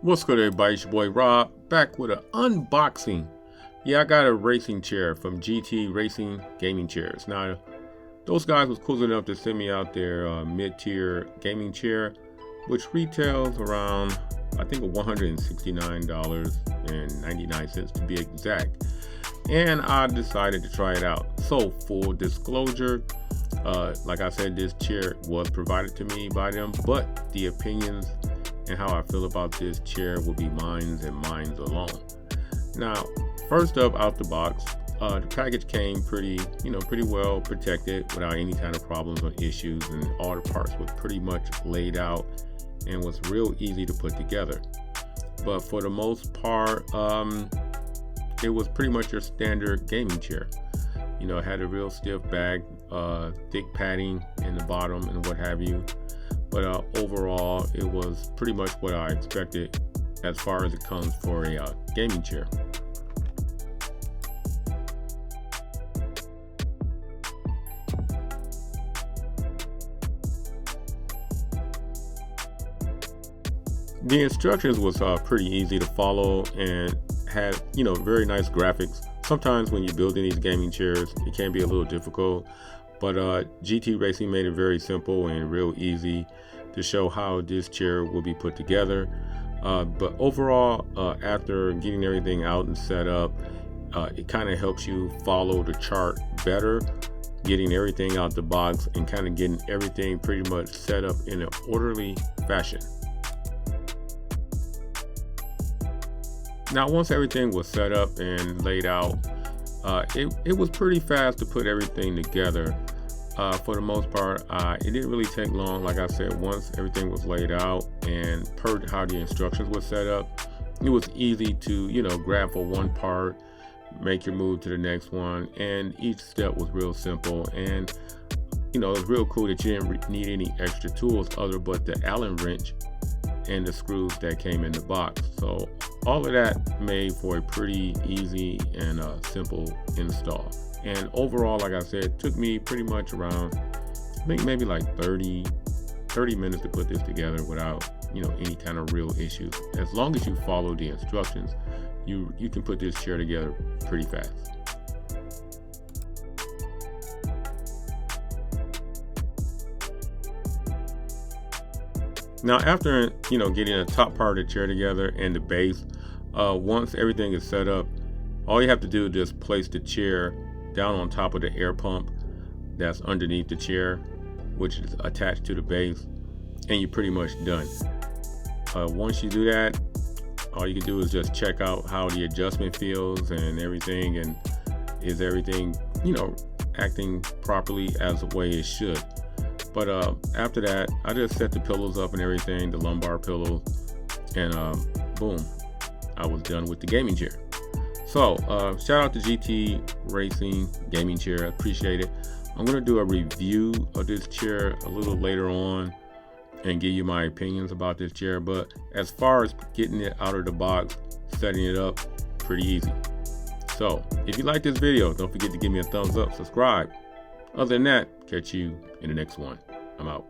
What's good, everybody? It's your boy Rob, back with an unboxing. Yeah, I got a racing chair from GTRacing Gaming Chairs. Now, those guys was cool enough to send me out their mid-tier gaming chair, which retails around, I think, $169.99 to be exact. And I decided to try it out. So, full disclosure, like I said, this chair was provided to me by them, but the opinions and how I feel about this chair will be mine and mine alone. Now, first up out the box, the package came pretty well protected without any kind of problems or issues, and all the parts were pretty much laid out and was real easy to put together. But for the most part, it was pretty much your standard gaming chair. You know, it had a real stiff back, thick padding in the bottom and what have you. But overall, it was pretty much what I expected as far as it comes for a gaming chair. The instructions was pretty easy to follow and had, very nice graphics. Sometimes when you're building these gaming chairs, it can be a little difficult, but GTRacing made it very simple and real easy to show how this chair will be put together. But overall, after getting everything out and set up, it kind of helps you follow the chart better, getting everything out the box and kind of getting everything pretty much set up in an orderly fashion. Now, once everything was set up and laid out, it was pretty fast to put everything together. For the most part, it didn't really take long. Like I said, once everything was laid out and per how the instructions were set up, it was easy to, grab for one part, make your move to the next one, and each step was real simple. And, it was real cool that you didn't need any extra tools other but the Allen wrench and the screws that came in the box. So all of that made for a pretty easy and simple install. And overall, like I said, it took me pretty much around, I think maybe like 30 minutes to put this together without, any kind of real issues. As long as you follow the instructions, you can put this chair together pretty fast. Now, after, getting the top part of the chair together and the base, once everything is set up, all you have to do is just place the chair down on top of the air pump that's underneath the chair, which is attached to the base, and you're pretty much done. Once you do that, all you can do is just check out how the adjustment feels and everything, and is everything, acting properly as the way it should. But after that, I just set the pillows up and everything, the lumbar pillows, and boom, I was done with the gaming chair. So shout out to GTRacing Gaming Chair, I appreciate it. I'm gonna do a review of this chair a little later on and give you my opinions about this chair. But as far as getting it out of the box, setting it up, pretty easy. So if you like this video, don't forget to give me a thumbs up, subscribe. Other than that, catch you in the next one. I'm out.